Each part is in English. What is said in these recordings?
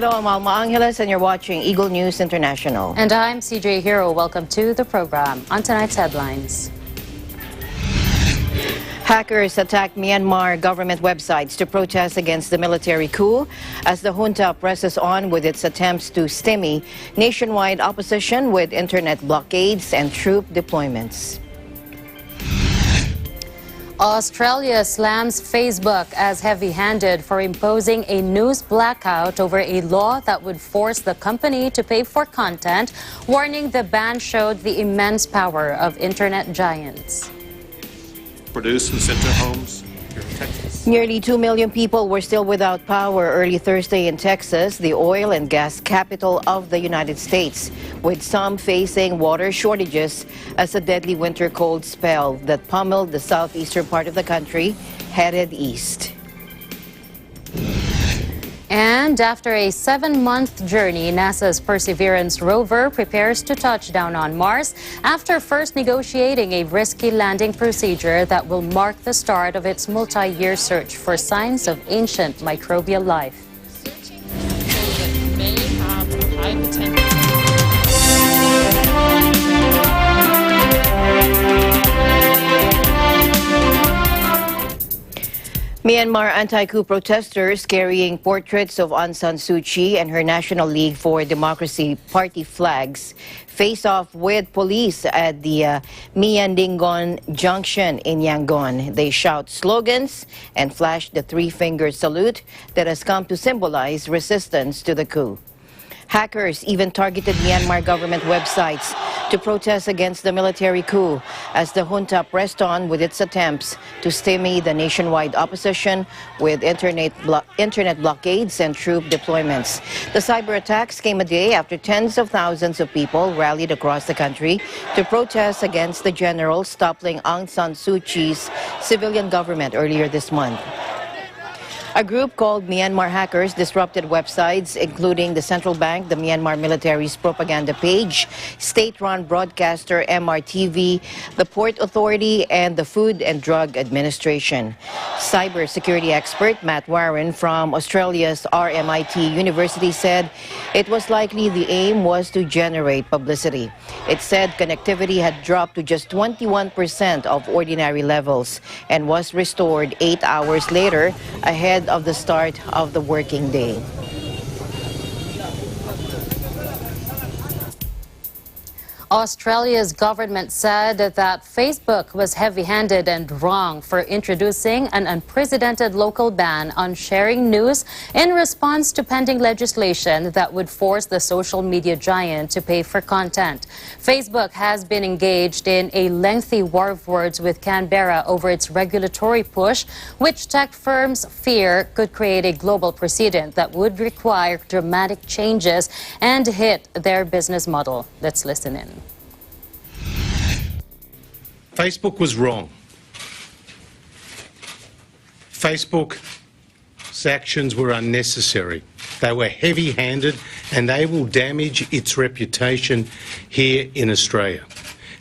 Hello, I'm Alma Angeles, and you're watching Eagle News International. And I'm CJ Hero. Welcome to the program. On tonight's headlines. Hackers attacked Myanmar government websites to protest against the military coup as the junta presses on with its attempts to stymie nationwide opposition with internet blockades and troop deployments. Australia slams Facebook as heavy-handed for imposing a news blackout over a law that would force the company to pay for content, warning the ban showed the immense power of internet giants. Produce and center homes here in Texas. Nearly 2 million people were still without power early Thursday in Texas, the oil and gas capital of the United States, with some facing water shortages as a deadly winter cold spell that pummeled the southeastern part of the country headed east. And after a 7-month journey, NASA's Perseverance rover prepares to touch down on Mars after first negotiating a risky landing procedure that will mark the start of its multi-year search for signs of ancient microbial life. Searching that may have high potential. Myanmar anti-coup protesters carrying portraits of Aung San Suu Kyi and her National League for Democracy party flags face off with police at the Myanmar Junction in Yangon. They shout slogans and flash the three-finger salute that has come to symbolize resistance to the coup. Hackers even targeted Myanmar government websites to protest against the military coup as the junta pressed on with its attempts to stymie the nationwide opposition with internet blockades and troop deployments. The cyber attacks came a day after tens of thousands of people rallied across the country to protest against the generals toppling Aung San Suu Kyi's civilian government earlier this month. A group called Myanmar Hackers disrupted websites including the Central Bank, the Myanmar military's propaganda page, state-run broadcaster MRTV, the Port Authority, and the Food and Drug Administration. Cybersecurity expert Matt Warren from Australia's RMIT University said it was likely the aim was to generate publicity. It said connectivity had dropped to just 21% of ordinary levels and was restored 8 hours later ahead of the start of the working day. Australia's government said that Facebook was heavy-handed and wrong for introducing an unprecedented local ban on sharing news in response to pending legislation that would force the social media giant to pay for content. Facebook has been engaged in a lengthy war of words with Canberra over its regulatory push, which tech firms fear could create a global precedent that would require dramatic changes and hit their business model. Let's listen in. Facebook was wrong. Facebook's actions were unnecessary. They were heavy-handed and they will damage its reputation here in Australia.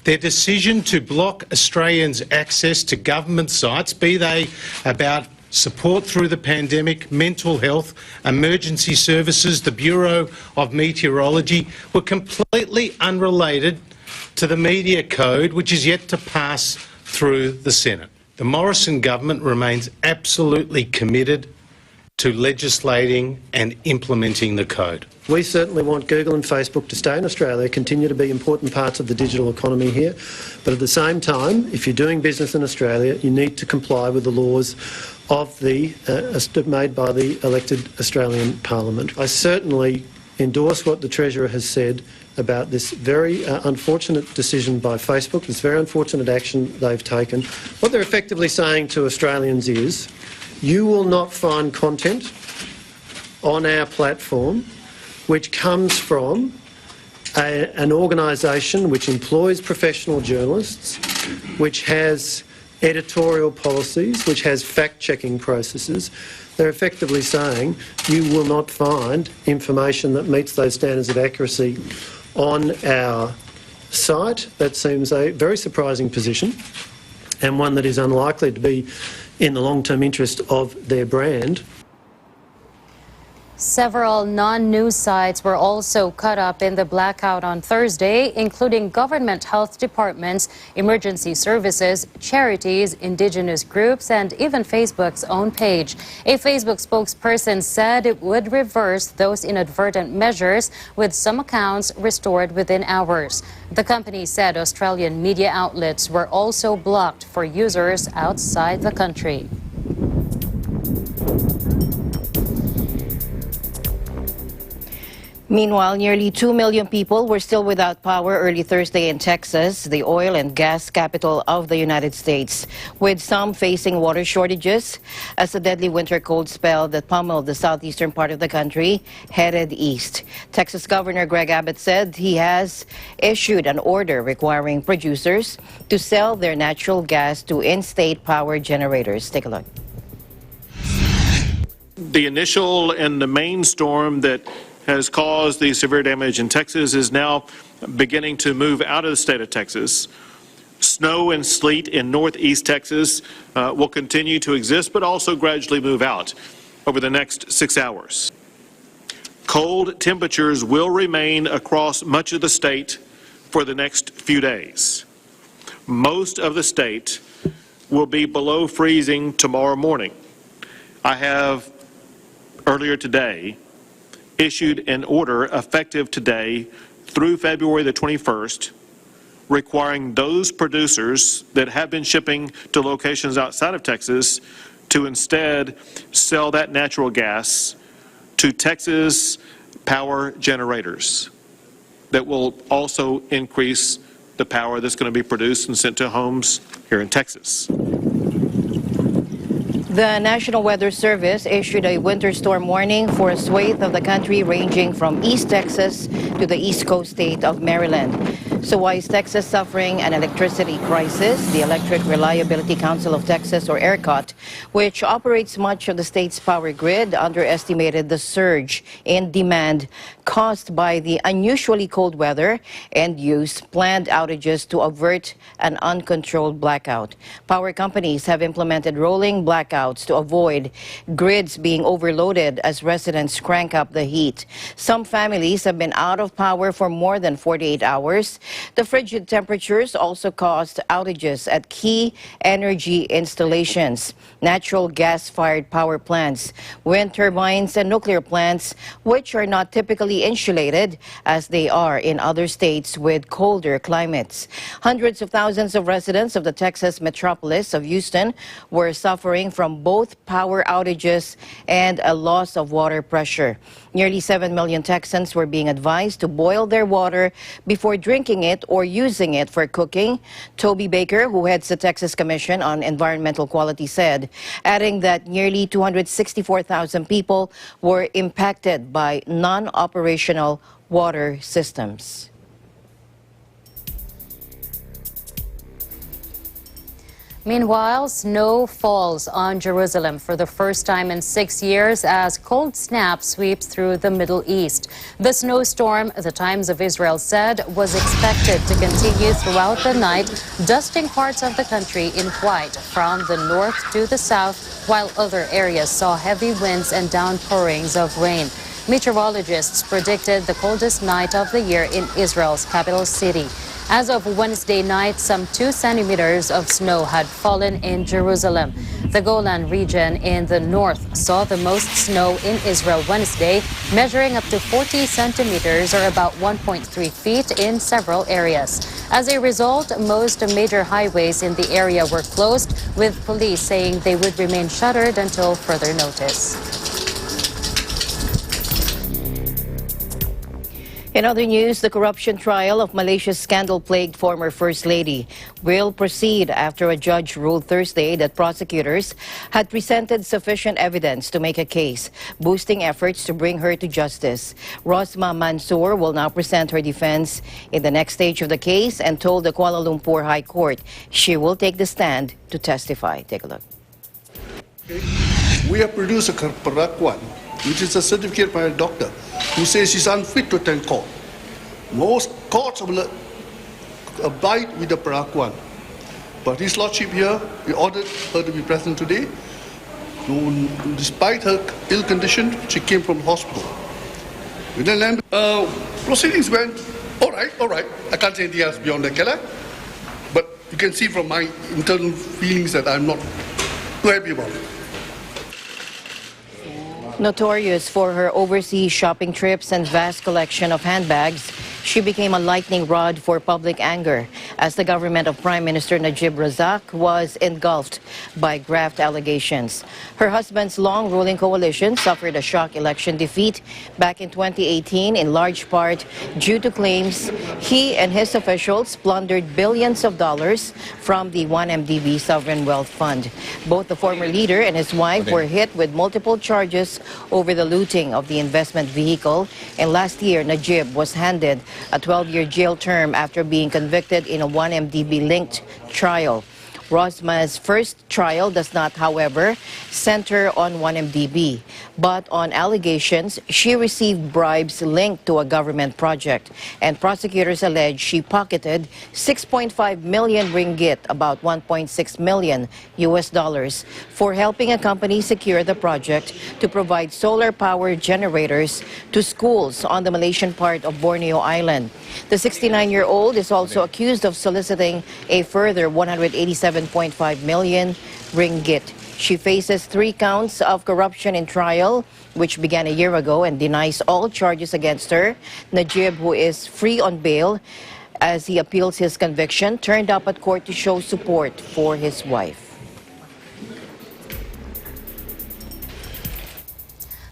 Their decision to block Australians' access to government sites, be they about support through the pandemic, mental health, emergency services, the Bureau of Meteorology, were completely unrelated to the media code, which is yet to pass through the Senate. The Morrison government remains absolutely committed to legislating and implementing the code. We certainly want Google and Facebook to stay in Australia, continue to be important parts of the digital economy here, but at the same time, if you're doing business in Australia, you need to comply with the laws of the made by the elected Australian Parliament. I certainly endorse what the Treasurer has said about this very unfortunate decision by Facebook, this very unfortunate action they've taken. What they're effectively saying to Australians is, you will not find content on our platform which comes from an organisation which employs professional journalists, which has editorial policies, which has fact-checking processes. They're effectively saying you will not find information that meets those standards of accuracy on our site. That seems a very surprising position and one that is unlikely to be in the long-term interest of their brand. Several non-news sites were also caught up in the blackout on Thursday, including government health departments, emergency services, charities, indigenous groups, and even Facebook's own page. A Facebook spokesperson said it would reverse those inadvertent measures, with some accounts restored within hours. The company said Australian media outlets were also blocked for users outside the country. Meanwhile, nearly 2 million people were still without power early Thursday in Texas, the oil and gas capital of the United States, with some facing water shortages as a deadly winter cold spell that pummeled the southeastern part of the country headed east. Texas Governor Greg Abbott said he has issued an order requiring producers to sell their natural gas to in-state power generators. Take a look. The initial and the main storm that has caused the severe damage in Texas is now beginning to move out of the state of Texas. Snow and sleet in northeast Texas will continue to exist, but also gradually move out over the next 6 hours. Cold temperatures will remain across much of the state for the next few days. Most of the state will be below freezing tomorrow morning. I have earlier today issued an order effective today through February the 21st, requiring those producers that have been shipping to locations outside of Texas to instead sell that natural gas to Texas power generators. That will also increase the power that's going to be produced and sent to homes here in Texas. The National Weather Service issued a winter storm warning for a swathe of the country ranging from East Texas to the East Coast state of Maryland. So why is Texas suffering an electricity crisis? The Electric Reliability Council of Texas, or ERCOT, which operates much of the state's power grid, underestimated the surge in demand caused by the unusually cold weather and used planned outages to avert an uncontrolled blackout. Power companies have implemented rolling blackouts to avoid grids being overloaded as residents crank up the heat. Some families have been out of power for more than 48 hours. The frigid temperatures also caused outages at key energy installations, natural gas-fired power plants, wind turbines, and nuclear plants, which are not typically insulated as they are in other states with colder climates. Hundreds of thousands of residents of the Texas metropolis of Houston were suffering from both power outages and a loss of water pressure. Nearly 7 million Texans were being advised to boil their water before drinking it or using it for cooking. Toby Baker, who heads the Texas Commission on Environmental Quality, said, adding that nearly 264,000 people were impacted by non-operational water systems. Meanwhile, snow falls on Jerusalem for the first time in 6 years as cold snap sweeps through the Middle East. The snowstorm, the Times of Israel said, was expected to continue throughout the night, dusting parts of the country in white from the north to the south, while other areas saw heavy winds and downpourings of rain. Meteorologists predicted the coldest night of the year in Israel's capital city. As of Wednesday night, some 2 centimeters of snow had fallen in Jerusalem. The Golan region in the north saw the most snow in Israel Wednesday, measuring up to 40 centimeters or about 1.3 feet in several areas. As a result, most major highways in the area were closed, with police saying they would remain shuttered until further notice. In other news, the corruption trial of Malaysia's scandal-plagued former First Lady will proceed after a judge ruled Thursday that prosecutors had presented sufficient evidence to make a case, boosting efforts to bring her to justice. Rosmah Mansor will now present her defense in the next stage of the case and told the Kuala Lumpur High Court she will take the stand to testify. Take a look. We have produced a pengakuan, which is a certificate by a doctor who says she's unfit to attend court. Most courts will abide with the pengakuan. But His Lordship here, we ordered her to be present today. Despite her ill condition, she came from the hospital. We then landed. Proceedings went all right. I can't say anything else beyond that, can I? But you can see from my internal feelings that I'm not too happy about it. Notorious for her overseas shopping trips and vast collection of handbags, she became a lightning rod for public anger as the government of Prime Minister Najib Razak was engulfed by graft allegations. Her husband's long-ruling coalition suffered a shock election defeat back in 2018 in large part due to claims he and his officials plundered billions of dollars from the 1MDB Sovereign Wealth Fund. Both the former leader and his wife were hit with multiple charges over the looting of the investment vehicle, and last year Najib was handed a 12-year jail term after being convicted in a 1MDB-linked trial. Rosmah's first trial does not, however, center on 1MDB, but on allegations she received bribes linked to a government project, and prosecutors allege she pocketed 6.5 million ringgit, about $1.6 million US, for helping a company secure the project to provide solar power generators to schools on the Malaysian part of Borneo Island. The 69-year-old is also accused of soliciting a further 187.5 million ringgit. She faces 3 counts of corruption in trial, which began a year ago, and denies all charges against her. Najib, who is free on bail as he appeals his conviction, turned up at court to show support for his wife.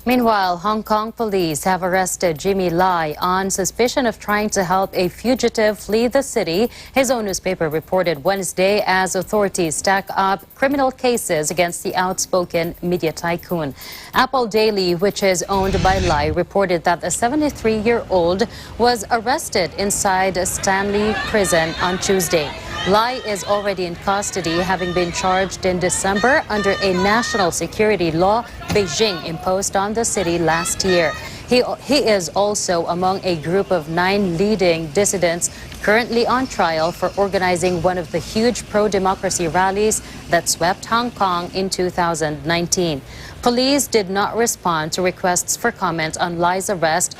Meanwhile, Hong Kong police have arrested Jimmy Lai on suspicion of trying to help a fugitive flee the city. His own newspaper reported Wednesday as authorities stack up criminal cases against the outspoken media tycoon. Apple Daily, which is owned by Lai, reported that the 73-year-old was arrested inside Stanley Prison on Tuesday. Lai is already in custody, having been charged in December under a national security law Beijing imposed on the city last year. He is also among a group of 9 leading dissidents currently on trial for organizing one of the huge pro-democracy rallies that swept Hong Kong in 2019. Police did not respond to requests for comment on Lai's arrest,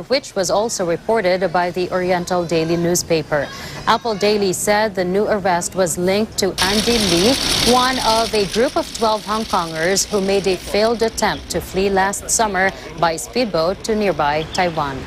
which was also reported by the Oriental Daily newspaper. Apple Daily said the new arrest was linked to Andy Lee, one of a group of 12 Hong Kongers who made a failed attempt to flee last summer by speedboat to nearby Taiwan.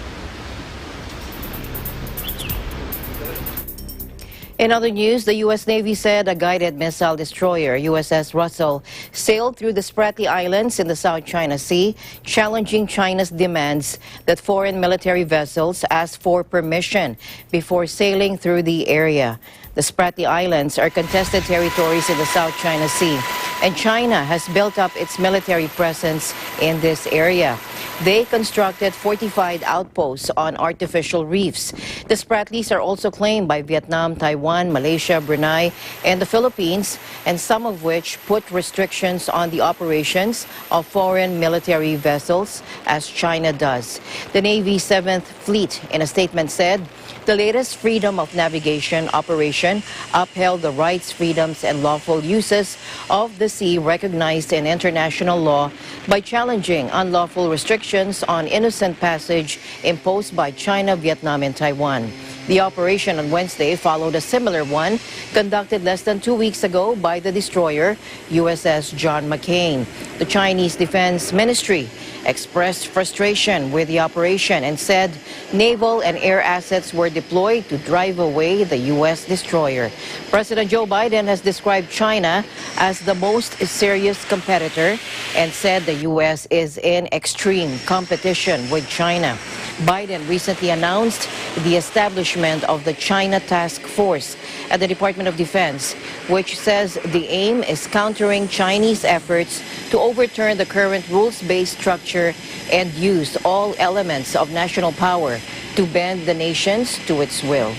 In other news, the U.S. Navy said a guided missile destroyer, USS Russell, sailed through the Spratlys Islands in the South China Sea, challenging China's demands that foreign military vessels ask for permission before sailing through the area. The Spratlys Islands are contested territories in the South China Sea, and China has built up its military presence in this area. They constructed fortified outposts on artificial reefs. The Spratlys are also claimed by Vietnam, Taiwan, Malaysia, Brunei, and the Philippines, and some of which put restrictions on the operations of foreign military vessels, as China does. The Navy's 7th Fleet, in a statement, said the latest freedom of navigation operation upheld the rights, freedoms, and lawful uses of the sea recognized in international law by challenging unlawful restrictions on innocent passage imposed by China, Vietnam, and Taiwan. The operation on Wednesday followed a similar one conducted less than 2 weeks ago by the destroyer USS John McCain. The Chinese Defense Ministry expressed frustration with the operation and said naval and air assets were deployed to drive away the U.S. destroyer. President Joe Biden has described China as the most serious competitor and said the U.S. is in extreme competition with China. Biden recently announced the establishment of the China Task Force at the Department of Defense, which says the aim is countering Chinese efforts to overturn the current rules-based structure and use all elements of national power to bend the nations to its will.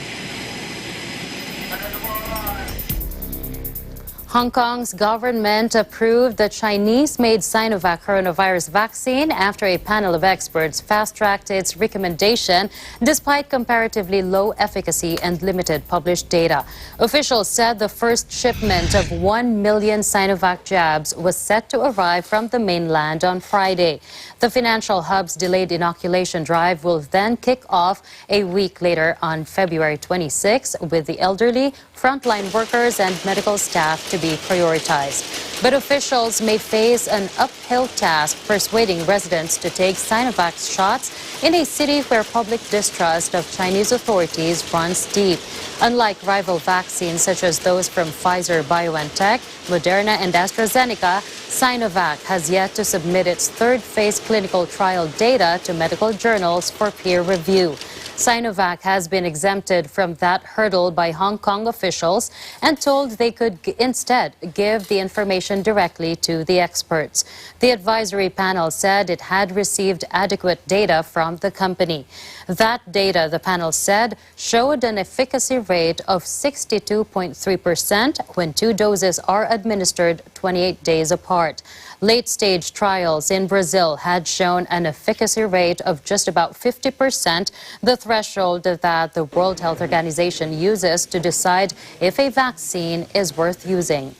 Hong Kong's government approved the Chinese-made Sinovac coronavirus vaccine after a panel of experts fast-tracked its recommendation despite comparatively low efficacy and limited published data. Officials said the first shipment of 1 million Sinovac jabs was set to arrive from the mainland on Friday. The financial hub's delayed inoculation drive will then kick off a week later on February 26, with the elderly, frontline workers and medical staff to be prioritized. But officials may face an uphill task persuading residents to take Sinovac shots in a city where public distrust of Chinese authorities runs deep. Unlike rival vaccines such as those from Pfizer, BioNTech, Moderna and AstraZeneca, Sinovac has yet to submit its third-phase clinical trial data to medical journals for peer review. Sinovac has been exempted from that hurdle by Hong Kong officials and told they could instead give the information directly to the experts. The advisory panel said it had received adequate data from the company. That data, the panel said, showed an efficacy rate of 62.3% when 2 doses are administered 28 days apart. Late-stage trials in Brazil had shown an efficacy rate of just about 50%, the threshold that the World Health Organization uses to decide if a vaccine is worth using.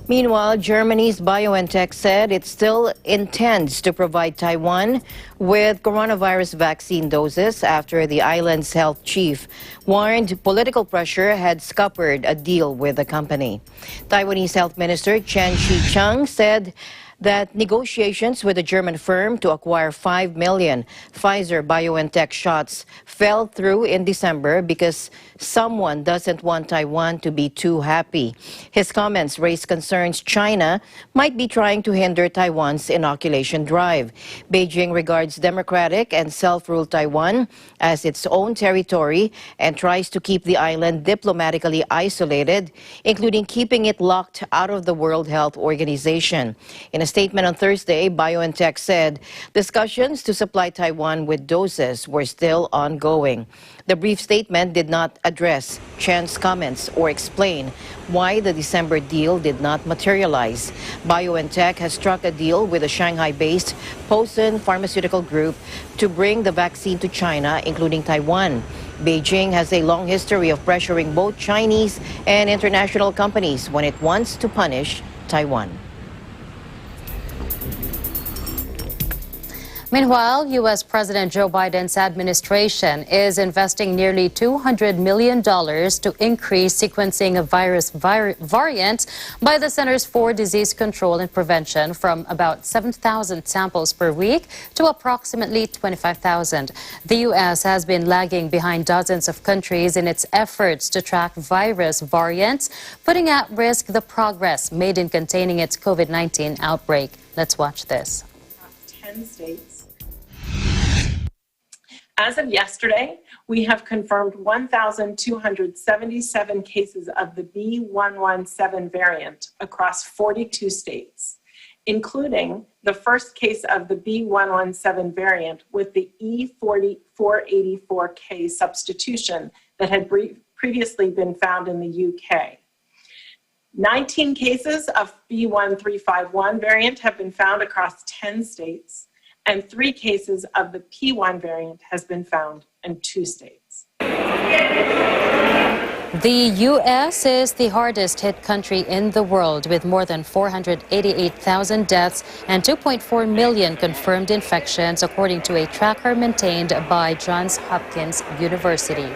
Meanwhile, Germany's BioNTech said it still intends to provide Taiwan with coronavirus vaccine doses after the island's health chief warned political pressure had scuppered a deal with the company. Taiwanese Health Minister Chen Shih-chung said that negotiations with a German firm to acquire 5 million Pfizer-BioNTech shots fell through in December because someone doesn't want Taiwan to be too happy. His comments raised concerns China might be trying to hinder Taiwan's inoculation drive. Beijing regards democratic and self-ruled Taiwan as its own territory and tries to keep the island diplomatically isolated, including keeping it locked out of the World Health Organization. In a statement on Thursday, BioNTech said discussions to supply Taiwan with doses were still ongoing. The brief statement did not address Chen's comments or explain why the December deal did not materialize. BioNTech has struck a deal with a Shanghai-based Fosun Pharmaceutical Group to bring the vaccine to China, including Taiwan. Beijing has a long history of pressuring both Chinese and international companies when it wants to punish Taiwan. Meanwhile, U.S. President Joe Biden's administration is investing nearly $200 million to increase sequencing of virus variants by the Centers for Disease Control and Prevention from about 7,000 samples per week to approximately 25,000. The U.S. has been lagging behind dozens of countries in its efforts to track virus variants, putting at risk the progress made in containing its COVID-19 outbreak. Let's watch this. 10 states. As of yesterday, we have confirmed 1,277 cases of the B117 variant across 42 states, including the first case of the B117 variant with the E484K substitution that had previously been found in the UK. 19 cases of B1351 variant have been found across 10 states, and 3 cases of the P1 variant has been found in 2 states. The U.S. is the hardest hit country in the world, with more than 488,000 deaths and 2.4 million confirmed infections, according to a tracker maintained by Johns Hopkins University.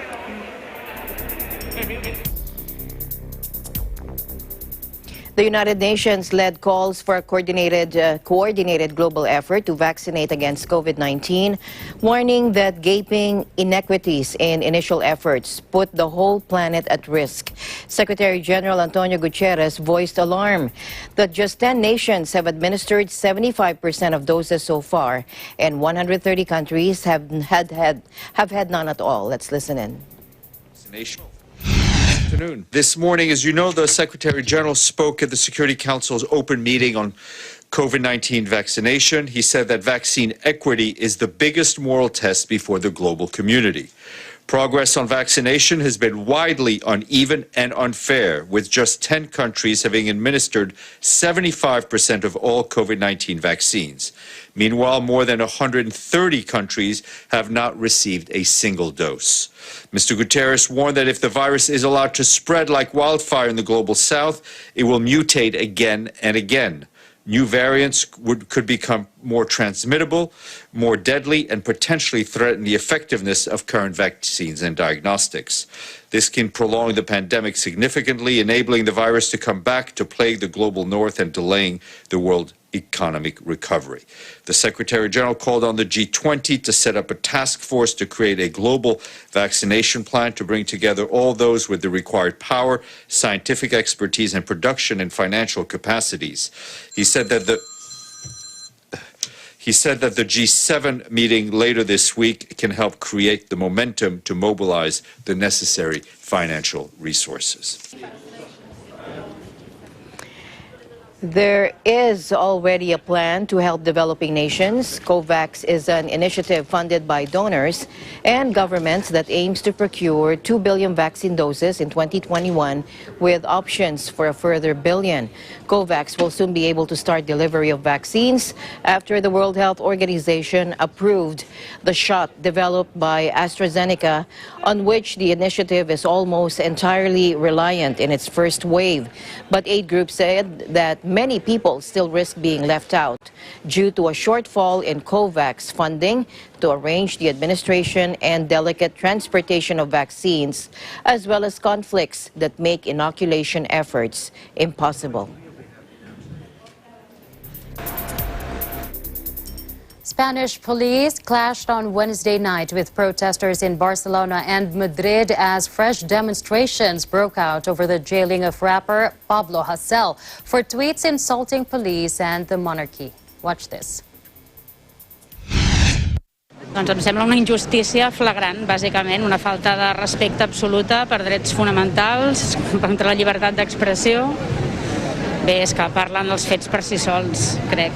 The United Nations led calls for a coordinated global effort to vaccinate against COVID-19, warning that gaping inequities in initial efforts put the whole planet at risk. Secretary General Antonio Guterres voiced alarm that just 10 nations have administered 75% of doses so far, and 130 countries have had none at all. Let's listen in. Afternoon. This morning, as you know, the Secretary General spoke at the Security Council's open meeting on COVID-19 vaccination. He said that vaccine equity is the biggest moral test before the global community. Progress on vaccination has been widely uneven and unfair, with just 10 countries having administered 75% of all COVID-19 vaccines. Meanwhile, more than 130 countries have not received a single dose. Mr. Guterres warned that if the virus is allowed to spread like wildfire in the global south, it will mutate again and again. New variants could become more transmittable, more deadly, and potentially threaten the effectiveness of current vaccines and diagnostics. This can prolong the pandemic significantly, enabling the virus to come back to plague the global north and delaying the world economic recovery. The Secretary General called on the G20 to set up a task force to create a global vaccination plan to bring together all those with the required power, scientific expertise, and production and financial capacities. He said that the G7 meeting later this week can help create the momentum to mobilize the necessary financial resources. There is already a plan to help developing nations. COVAX is an initiative funded by donors and governments that aims to procure 2 billion vaccine doses in 2021 with options for a further billion. COVAX will soon be able to start delivery of vaccines after the World Health Organization approved the shot developed by AstraZeneca, on which the initiative is almost entirely reliant in its first wave. But aid groups said that many people still risk being left out due to a shortfall in COVAX funding to arrange the administration and delicate transportation of vaccines, as well as conflicts that make inoculation efforts impossible. Spanish police clashed on Wednesday night with protesters in Barcelona and Madrid as fresh demonstrations broke out over the jailing of rapper Pablo Hasél for tweets insulting police and the monarchy. Watch this. Doncs em sembla una injustícia flagrant, bàsicament, una falta de respecte absoluta per drets fonamentals, contra la llibertat d'expressió. Bé, és que parlen dels fets per si sols, crec.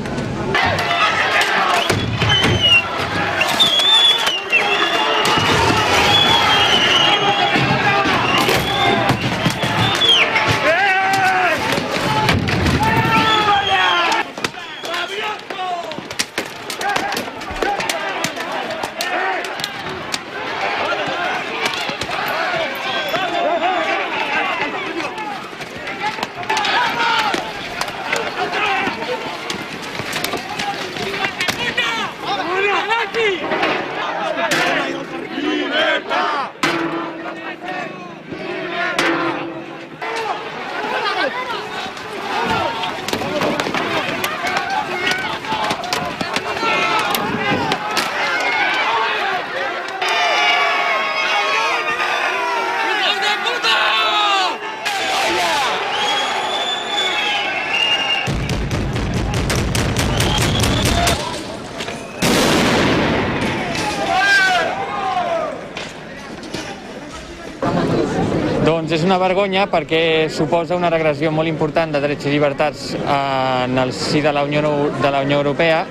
Doncs és una vergonya perquè suposa una regressió molt important de drets i llibertats en el si de la Unió Europea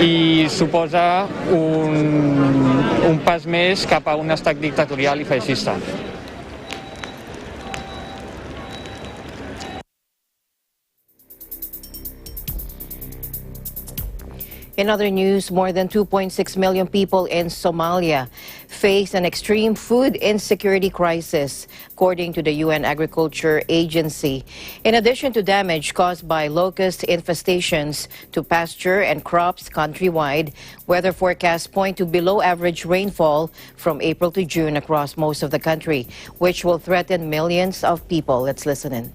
i suposa un pas més cap a un estat dictatorial i feixista. In other news, more than 2.6 million people in Somalia face an extreme food insecurity crisis, according to the UN Agriculture Agency. In addition to damage caused by locust infestations to pasture and crops countrywide, weather forecasts point to below-average rainfall from April to June across most of the country, which will threaten millions of people. Let's listen in.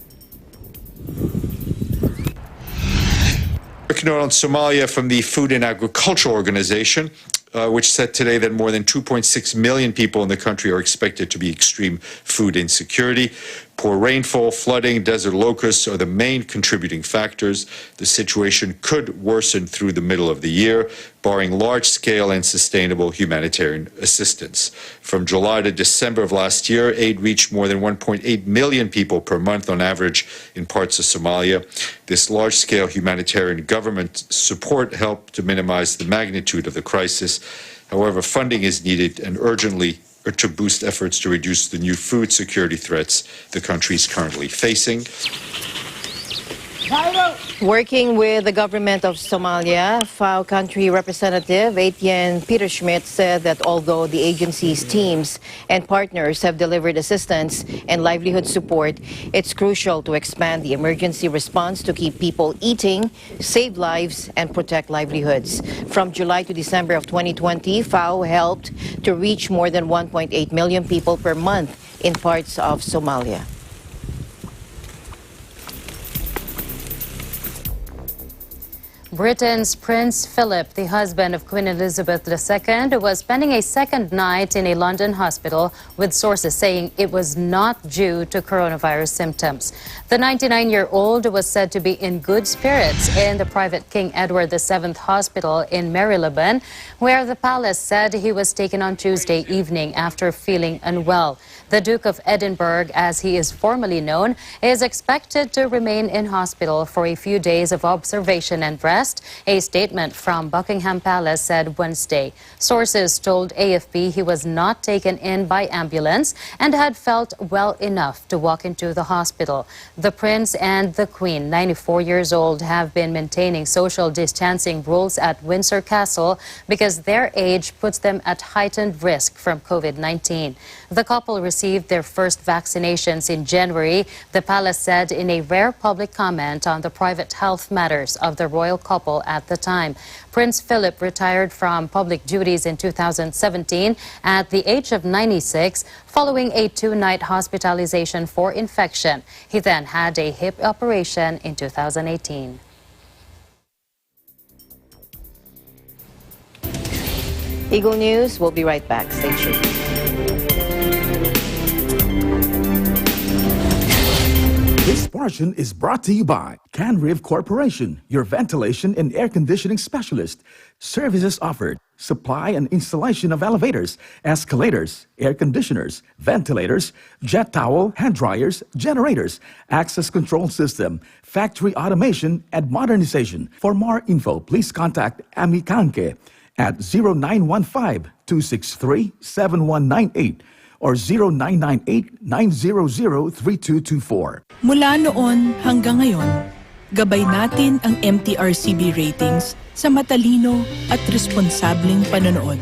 Quick note on Somalia from the Food and Agriculture Organization, which said today that more than 2.6 million people in the country are expected to be extreme food insecurity. Poor rainfall, flooding, desert locusts are the main contributing factors. The situation could worsen through the middle of the year, barring large-scale and sustainable humanitarian assistance. From July to December of last year, aid reached more than 1.8 million people per month on average in parts of Somalia. This large-scale humanitarian government support helped to minimize the magnitude of the crisis. However, funding is needed and urgently to boost efforts to reduce the new food security threats the country is currently facing. Working with the government of Somalia, FAO country representative Etienne Peter Schmidt said that although the agency's teams and partners have delivered assistance and livelihood support, it's crucial to expand the emergency response to keep people eating, save lives, and protect livelihoods. From July to December of 2020, FAO helped to reach more than 1.8 million people per month in parts of Somalia. Britain's Prince Philip, the husband of Queen Elizabeth II, was spending a second night in a London hospital, with sources saying it was not due to coronavirus symptoms. The 99-year-old was said to be in good spirits in the private King Edward VII Hospital in Marylebone, where the palace said he was taken on Tuesday evening after feeling unwell. The Duke of Edinburgh, as he is formally known, is expected to remain in hospital for a few days of observation and rest, a statement from Buckingham Palace said Wednesday. Sources told AFP he was not taken in by ambulance and had felt well enough to walk into the hospital. The Prince and the Queen, 94 years old, have been maintaining social distancing rules at Windsor Castle because their age puts them at heightened risk from COVID-19. The couple received their first vaccinations in January, the palace said in a rare public comment on the private health matters of the royal couple at the time. Prince Philip retired from public duties in 2017 at the age of 96 following a 2-night hospitalization for infection. He then had a hip operation in 2018. Eagle News, we'll be right back. Stay tuned. This portion is brought to you by Canriv Corporation, your ventilation and air conditioning specialist. Services offered: supply and installation of elevators, escalators, air conditioners, ventilators, jet towel, hand dryers, generators, access control system, factory automation, and modernization. For more info, please contact Ami Kanke at 0915-263-7198 or 0998-900-3224. Mula noon hanggang ngayon, gabay natin ang MTRCB ratings sa matalino at responsableng panonood.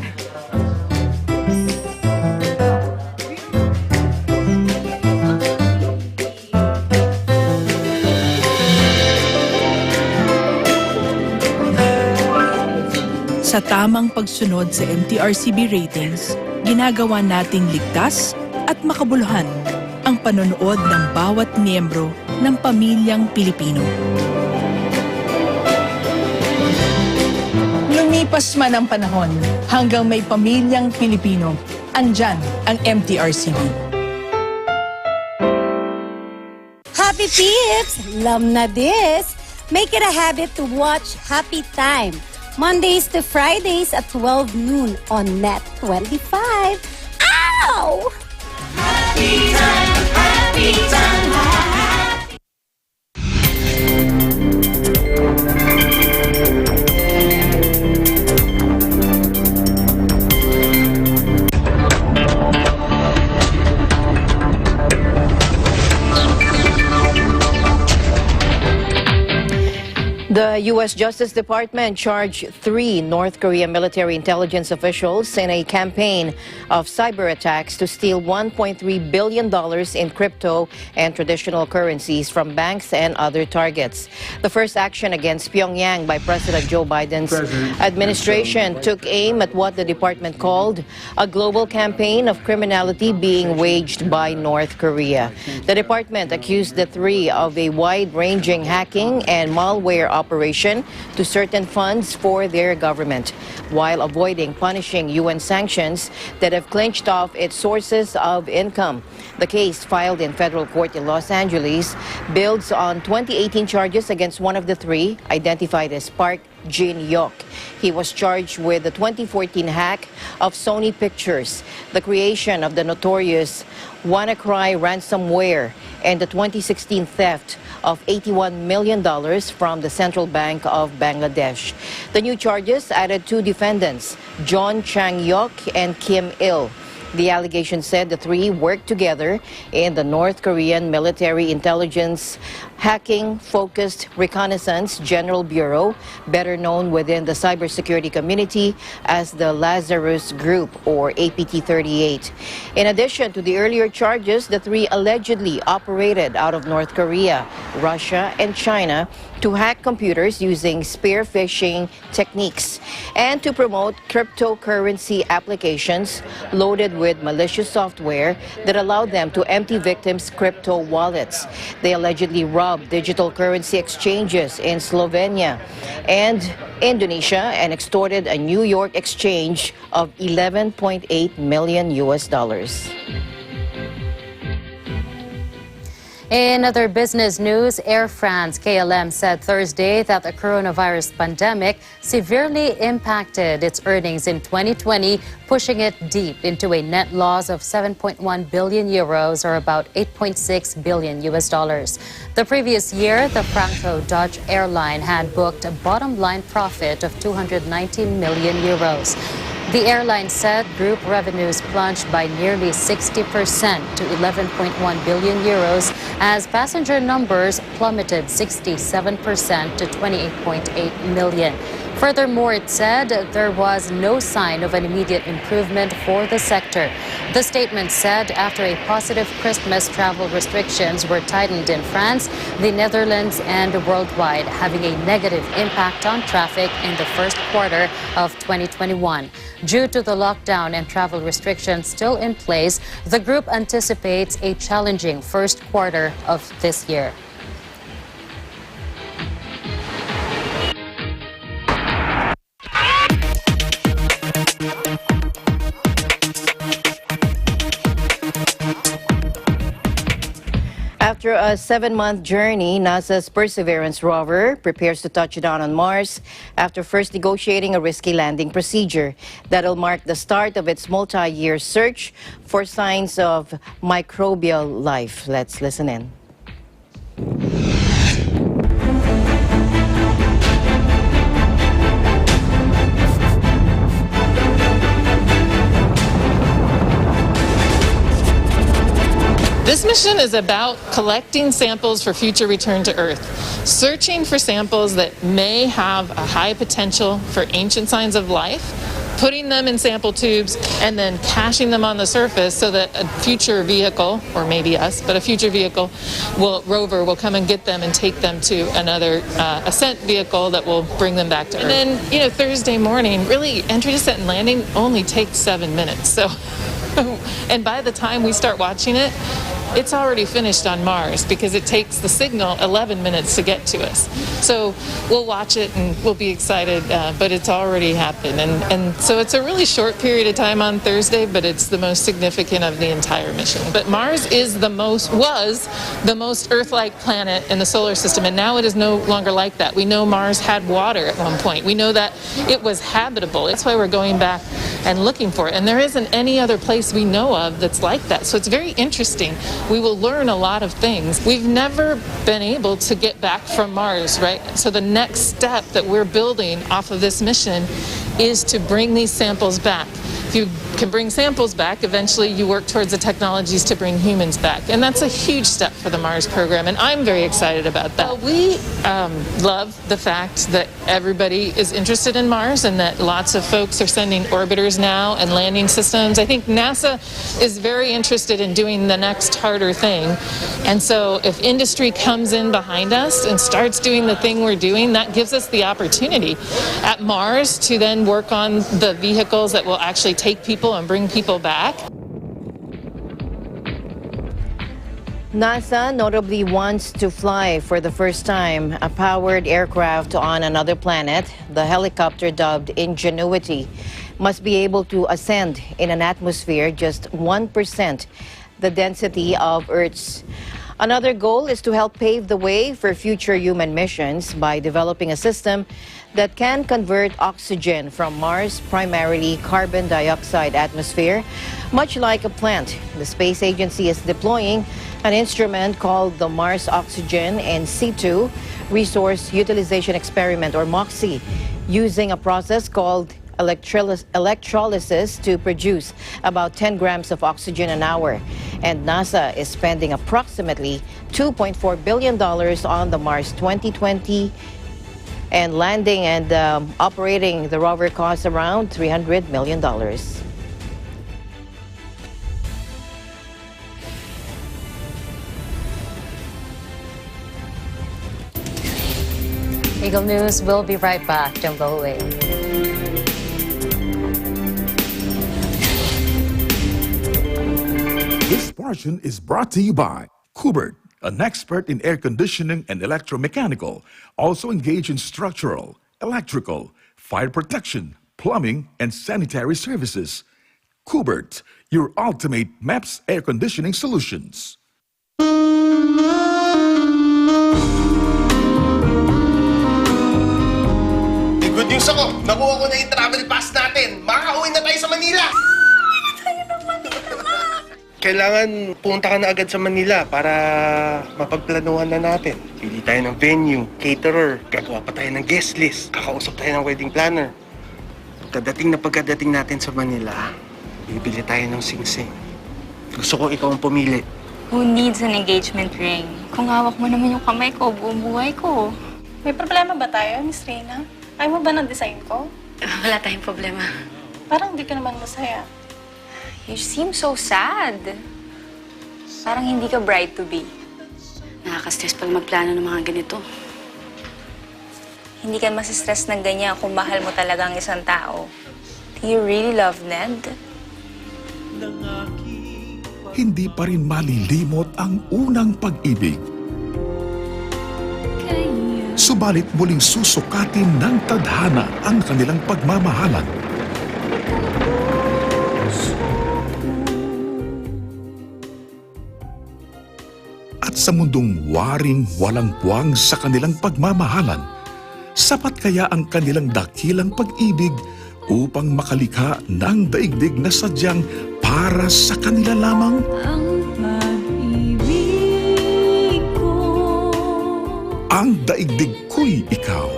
Sa tamang pagsunod sa MTRCB ratings, ginagawa nating ligtas at makabuluhan ang panonood ng bawat miyembro ng pamilyang Pilipino. Lumipas man ang panahon, hanggang may pamilyang Pilipino, andyan ang MTRCB. Happy Peeps! Love na this! Make it a habit to watch Happy Time, Mondays to Fridays at 12 noon on Net 25. Ow! Happy time, happy time, happy. The U.S. Justice Department charged 3 North Korean military intelligence officials in a campaign of cyber attacks to steal $1.3 billion in crypto and traditional currencies from banks and other targets. The first action against Pyongyang by President Joe Biden's administration took aim at what the department called a global campaign of criminality being waged by North Korea. The department accused the 3 of a wide-ranging hacking and malware operation to certain funds for their government, while avoiding punishing UN sanctions that have clinched off its sources of income. The case, filed in federal court in Los Angeles, builds on 2018 charges against one of the 3, identified as Park Jin-hyuk. He was charged with the 2014 hack of Sony Pictures, the creation of the notorious WannaCry ransomware, and the 2016 theft of $81 million from the Central Bank of Bangladesh. The new charges added 2 defendants, John Chang-hyuk and Kim Il. The allegation said the three worked together in the North Korean Military Intelligence Hacking-Focused Reconnaissance General Bureau, better known within the cybersecurity community as the Lazarus Group, or APT-38. In addition to the earlier charges, the three allegedly operated out of North Korea, Russia, and China to hack computers using spear phishing techniques and to promote cryptocurrency applications loaded with malicious software that allowed them to empty victims' crypto wallets. They allegedly robbed digital currency exchanges in Slovenia and Indonesia and extorted a New York exchange of $11.8 million. In other business news, Air France-KLM said Thursday that the coronavirus pandemic severely impacted its earnings in 2020, pushing it deep into a net loss of 7.1 billion euros, or about $8.6 billion. The previous year, the Franco-Dutch airline had booked a bottom-line profit of 290 million euros. The airline said group revenues plunged by nearly 60% to 11.1 billion euros as passenger numbers plummeted 67% to 28.8 million. Furthermore, it said there was no sign of an immediate improvement for the sector. The statement said after a positive Christmas travel restrictions were tightened in France, the Netherlands, and worldwide, having a negative impact on traffic in the first quarter of 2021. Due to the lockdown and travel restrictions still in place, the group anticipates a challenging first quarter of this year. After a 7-month journey, NASA's Perseverance rover prepares to touch down on Mars after first negotiating a risky landing procedure. That'll mark the start of its multi-year search for signs of microbial life. Let's listen in. This mission is about collecting samples for future return to Earth, searching for samples that may have a high potential for ancient signs of life, putting them in sample tubes, and then caching them on the surface so that a future vehicle, or maybe us, but a future vehicle, Rover, will come and get them and take them to another ascent vehicle that will bring them back to Earth. And then, Thursday morning, really, entry, descent, and landing only takes 7 minutes. So, and by the time we start watching it, it's already finished on Mars because it takes the signal 11 minutes to get to us. So we'll watch it and we'll be excited, but it's already happened. And so it's a really short period of time on Thursday, but it's the most significant of the entire mission. But Mars was the most Earth-like planet in the solar system, and now it is no longer like that. We know Mars had water at one point. We know that it was habitable. That's why we're going back and looking for it. And there isn't any other place we know of that's like that. So it's very interesting. We will learn a lot of things. We've never been able to get back from Mars, right? So the next step that we're building off of this mission is to bring these samples back. If you can bring samples back, eventually you work towards the technologies to bring humans back. And that's a huge step for the Mars program, and I'm very excited about that. We love the fact that everybody is interested in Mars and that lots of folks are sending orbiters now and landing systems. I think NASA is very interested in doing the next harder thing. And so if industry comes in behind us and starts doing the thing we're doing, that gives us the opportunity at Mars to then work on the vehicles that will actually take people and bring people back. NASA notably wants to fly for the first time a powered aircraft on another planet. The helicopter, dubbed Ingenuity, must be able to ascend in an atmosphere just 1% the density of Earth's. Another goal is to help pave the way for future human missions by developing a system that can convert oxygen from Mars' primarily carbon dioxide atmosphere, much like a plant. The space agency is deploying an instrument called the Mars Oxygen in Situ Resource Utilization Experiment, or MOXIE, using a process called electrolysis to produce about 10 grams of oxygen an hour. And NASA is spending approximately $2.4 billion on the Mars 2020, and landing and operating the rover costs around $300 million. Eagle News will be right back. Don't go away. This portion is brought to you by Kubert, an expert in air conditioning and electromechanical, also engaged in structural, electrical, fire protection, plumbing, and sanitary services. Kubert, your ultimate MEPS air conditioning solutions. Good news ako! Nakuha ko na yung travel pass natin! Makakauwi na tayo sa Manila! Uwi na tayo ng Manila! Kailangan punta ka na agad sa Manila para mapagplanuhan na natin. Pili tayo ng venue, caterer, gagawa pa tayo ng guest list, kakausap tayo ng wedding planner. Pagkadating natin sa Manila, bibili tayo ng singsing. Gusto ko ikaw ang pumili. Who needs an engagement ring? Kung hawak mo naman yung kamay ko, buong buhay ko. May problema ba tayo, Miss Reyna? Ayaw mo ba ng design ko? Wala tayong problema. Parang hindi ka naman masaya. You seem so sad. Parang hindi ka bride to be. Nakaka-stress pag magplano ng mga ganito. Hindi ka masistress ng ganyan kung mahal mo talaga ang isang tao. Do you really love Ned? Hindi pa rin malilimot ang unang pag-ibig. Subalit muling susukatin ng tadhana ang kanilang pagmamahalan. At sa mundong waring walang puwang sa kanilang pagmamahalan, sapat kaya ang kanilang dakilang pag-ibig upang makalikha ng daigdig na sadyang para sa kanila lamang? Ang daigdig ko'y ikaw.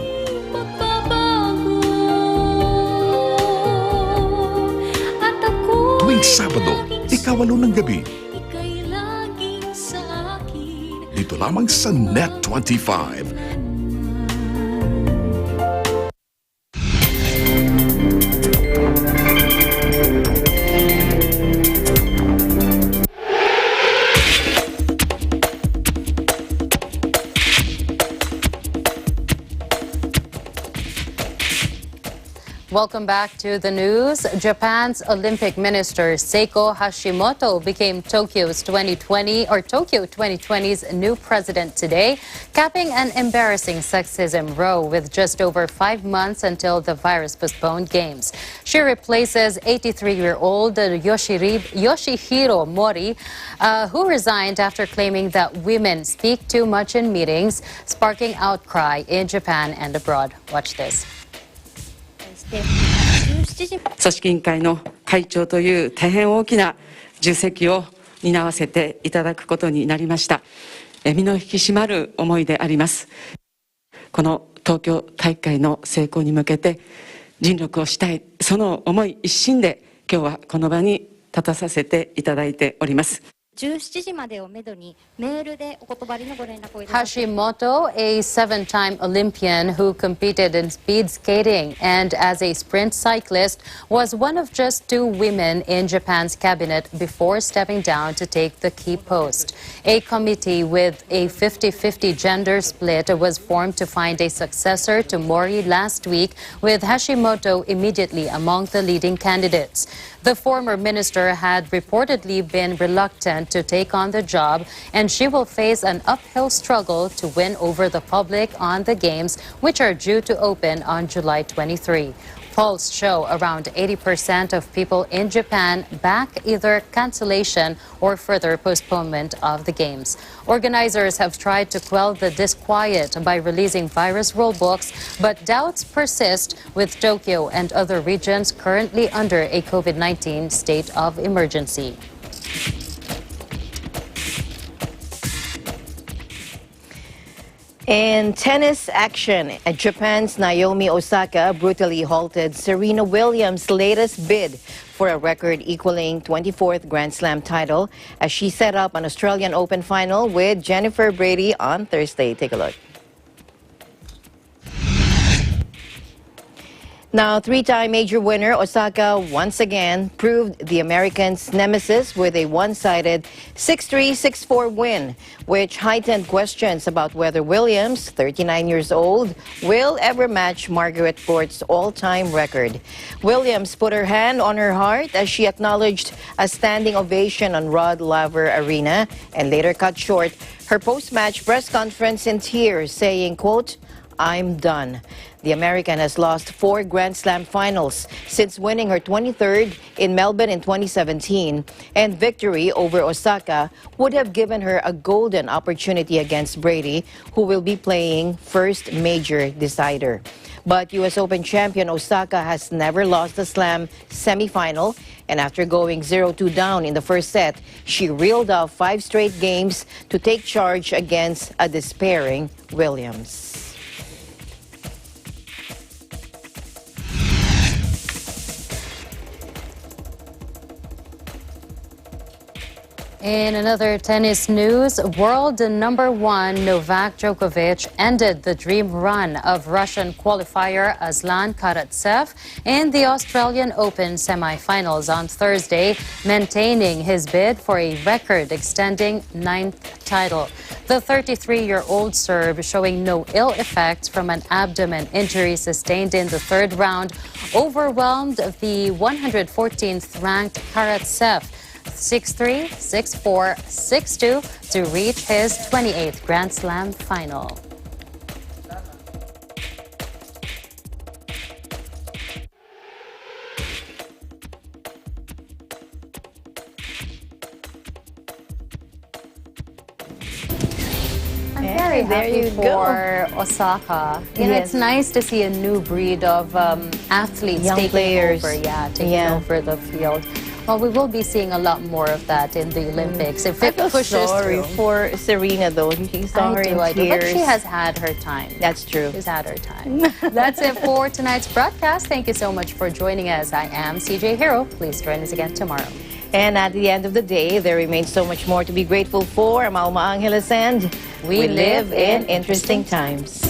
Tuwing Sabado, 8:08 ng gabi. Dito lamang sa Net 25. Welcome back to the news. Japan's Olympic Minister Seiko Hashimoto became Tokyo 2020's new president today, capping an embarrassing sexism row with just over 5 months until the virus-postponed games. She replaces 83-year-old Yoshihiro Mori, who resigned after claiming that women speak too much in meetings, sparking outcry in Japan and abroad. Watch this. 組織委員会の会長という大変大きな重責を担わせていただくことになりました。身の引き締まる思いであります。この東京大会の成功に向けて尽力をしたい、その思い一心で今日はこの場に立たさせていただいております。Hashimoto, a 7-time Olympian who competed in speed skating and as a sprint cyclist, was one of just 2 women in Japan's cabinet before stepping down to take the key post. A committee with a 50-50 gender split was formed to find a successor to Mori last week, with Hashimoto immediately among the leading candidates. The former minister had reportedly been reluctant to take on the job, and she will face an uphill struggle to win over the public on the games, which are due to open on July 23. Polls show around 80% of people in Japan back either cancellation or further postponement of the games. Organizers have tried to quell the disquiet by releasing virus rulebooks, but doubts persist with Tokyo and other regions currently under a COVID-19 state of emergency. In tennis action, Japan's Naomi Osaka brutally halted Serena Williams' latest bid for a record-equaling 24th Grand Slam title as she set up an Australian Open final with Jennifer Brady on Thursday. Take a look. Now, three-time major winner Osaka once again proved the Americans' nemesis with a one-sided 6-3, 6-4 win, which heightened questions about whether Williams, 39 years old, will ever match Margaret Court's all-time record. Williams put her hand on her heart as she acknowledged a standing ovation on Rod Laver Arena and later cut short her post-match press conference in tears, saying, quote, "I'm done." The American has lost 4 Grand Slam finals since winning her 23rd in Melbourne in 2017, and victory over Osaka would have given her a golden opportunity against Brady, who will be playing first major decider. But U.S. Open champion Osaka has never lost a Slam semifinal, and after going 0-2 down in the first set, she reeled off 5 straight games to take charge against a despairing Williams. In another tennis news, world number 1 Novak Djokovic ended the dream run of Russian qualifier Aslan Karatsev in the Australian Open semifinals on Thursday, maintaining his bid for a record-extending 9th title. The 33-year-old Serb, showing no ill effects from an abdomen injury sustained in the third round, overwhelmed the 114th ranked Karatsev 6-3, 6-4, 6-2 to reach his 28th Grand Slam final. I'm very happy for Osaka. You know, it's nice to see a new breed of athletes Young taking players. over, taking over the field. Well, we will be seeing a lot more of that in the Olympics. If it pushes sorry through. for Serena, though. He saw her in I do, tears. but she has had her time. That's true. She's had her time. That's it for tonight's broadcast. Thank you so much for joining us. I am CJ Hero. Please join us again tomorrow. And at the end of the day, there remains so much more to be grateful for. I'm Alma Angeles, and we live in interesting times.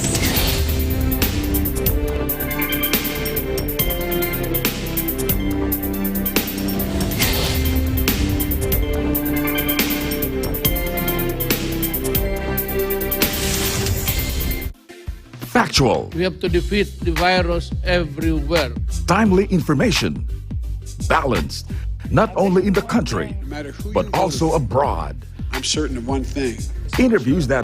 Factual. We have to defeat the virus everywhere. Timely information. Balanced. Not only in the country, but also abroad. I'm certain of one thing. Interviews that